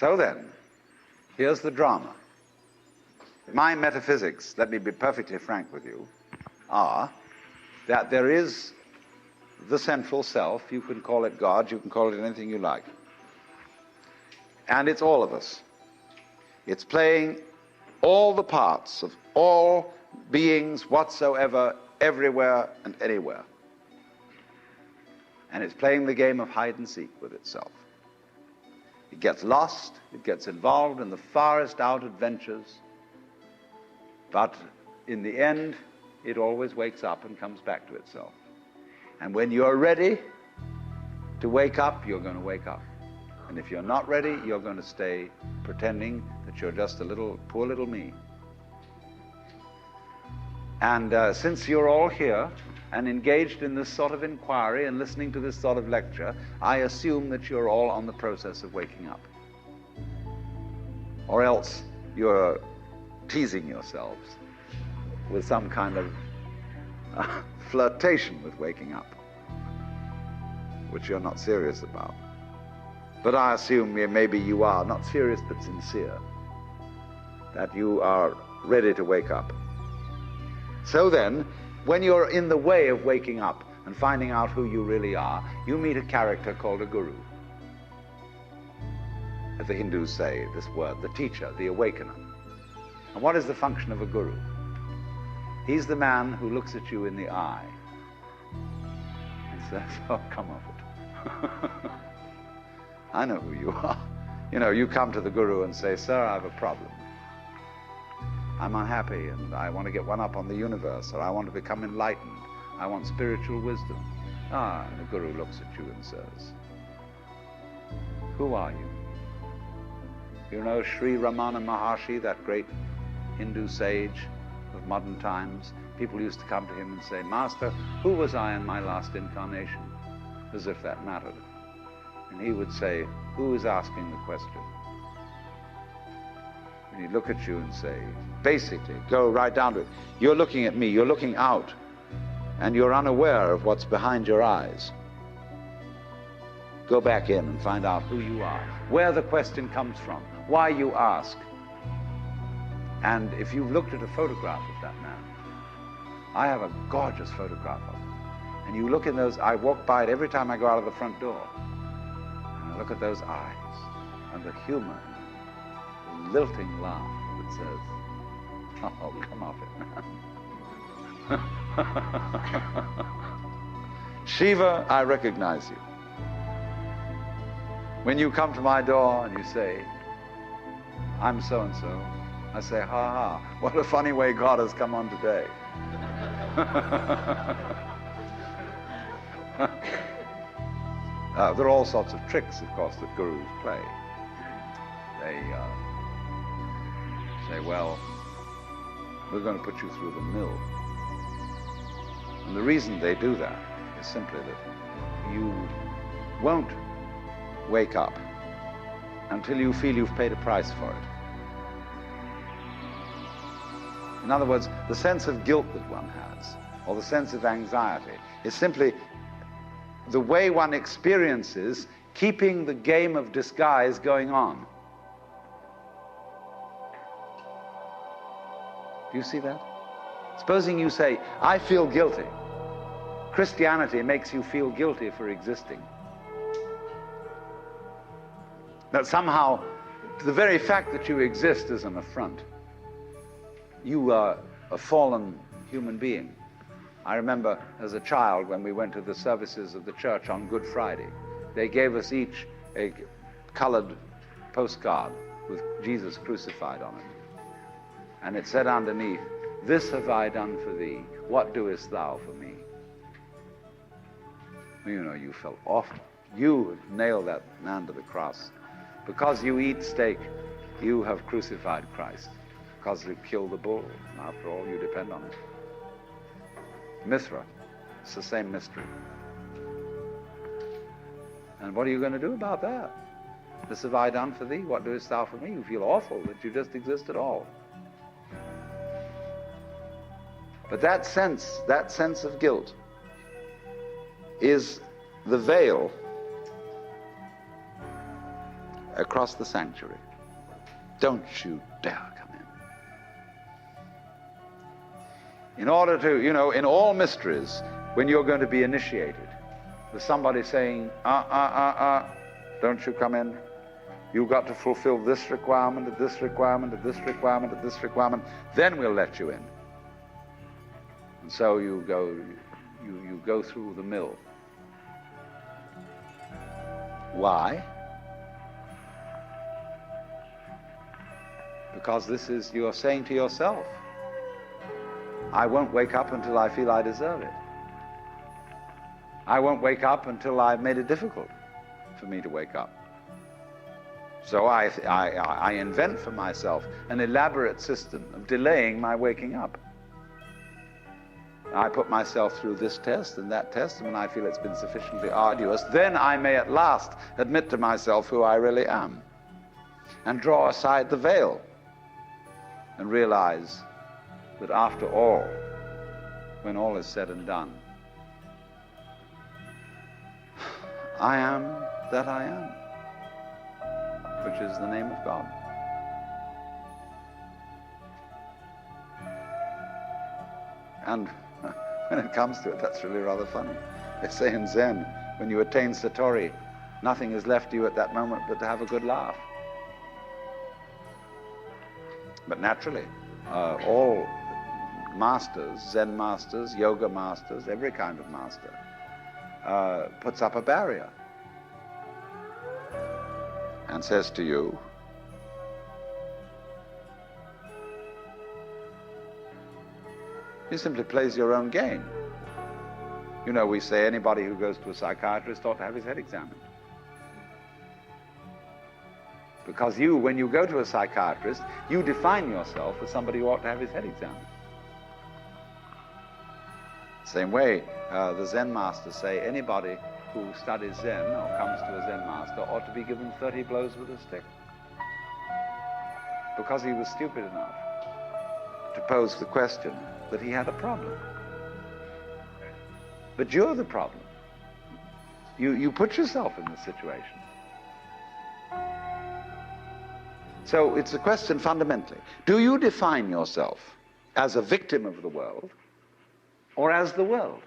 So then, here's the drama. My metaphysics, let me be perfectly frank with you, are that there is the central self. You can call it God, you can call it anything you like. And it's all of us. It's playing all the parts of all beings whatsoever, everywhere and anywhere. And it's playing the game of hide and seek with itself. It gets lost, it gets involved in the farthest out adventures, but in the end, it always wakes up and comes back to itself. And when you're ready to wake up, you're going to wake up. And if you're not ready, you're going to stay pretending that you're just a little, poor little me. And since you're all here and engaged in this sort of inquiry and listening to this sort of lecture, I assume that you're all on the process of waking up. Or else you're teasing yourselves with some kind of flirtation with waking up, which you're not serious about. But I assume maybe you are, not serious but sincere, that you are ready to wake up. So then, when you're in the way of waking up and finding out who you really are, you meet a character called a guru. As the Hindus say this word, the teacher, the awakener. And what is the function of a guru? He's the man who looks at you in the eye and says, oh, come off it. I know who you are. You know, you come to the guru and say, sir, I have a problem. I'm unhappy and I want to get one up on the universe, or I want to become enlightened. I want spiritual wisdom. And the guru looks at you and says, who are you? You know Sri Ramana Maharshi, that great Hindu sage of modern times? People used to come to him and say, Master, who was I in my last incarnation? As if that mattered. And he would say, who is asking the question? And he'd look at you and say, basically, go right down to it. You're looking at me, you're looking out, and you're unaware of what's behind your eyes. Go back in and find out who you are, where the question comes from, why you ask. And if you've looked at a photograph of that man, I have a gorgeous photograph of him. And you look in those, I walk by it every time I go out of the front door. And I look at those eyes and the humor, the lilting laugh that says, oh, come off it, man. Shiva, I recognize you. When you come to my door and you say, I'm so-and-so, I say, ha ha, what a funny way God has come on today. There are all sorts of tricks, of course, that gurus play. They say, well, we're going to put you through the mill. And the reason they do that is simply that you won't wake up until you feel you've paid a price for it. In other words, the sense of guilt that one has, or the sense of anxiety, is simply the way one experiences keeping the game of disguise going on. Do you see that? Supposing you say, I feel guilty. Christianity makes you feel guilty for existing. That somehow the very fact that you exist is an affront. You are a fallen human being. I remember as a child when we went to the services of the church on Good Friday, they gave us each a colored postcard with Jesus crucified on it. And it said underneath, this have I done for thee, what doest thou for me? Well, you know, you felt awful. You nailed that man to the cross. Because you eat steak, you have crucified Christ. Because you killed the bull. After all, you depend on it. Mithra, it's the same mystery. And what are you going to do about that? This have I done for thee, what doest thou for me? You feel awful that you just exist at all. But that sense of guilt is the veil across the sanctuary. Don't you dare come in. In order to, in all mysteries, when you're going to be initiated, there's somebody saying, don't you come in. You've got to fulfill this requirement, this requirement, this requirement, this requirement, then we'll let you in. And so you go through the mill. Why? Because you're saying to yourself, I won't wake up until I feel I deserve it. I won't wake up until I've made it difficult for me to wake up. So I invent for myself an elaborate system of delaying my waking up. I put myself through this test and that test, and when I feel it's been sufficiently arduous, then I may at last admit to myself who I really am and draw aside the veil and realize that after all, when all is said and done, I am that I am, which is the name of God. And when it comes to it, that's really rather funny. They say in Zen, when you attain Satori, nothing is left to you at that moment but to have a good laugh. But naturally, all masters, Zen masters, yoga masters, every kind of master, puts up a barrier and says to you, he simply plays your own game. We say anybody who goes to a psychiatrist ought to have his head examined. Because when you go to a psychiatrist, you define yourself as somebody who ought to have his head examined. Same way, the Zen masters say anybody who studies Zen or comes to a Zen master ought to be given 30 blows with a stick. Because he was stupid enough to pose the question that he had a problem. But you're the problem. You put yourself in this situation. So it's a question fundamentally. Do you define yourself as a victim of the world or as the world?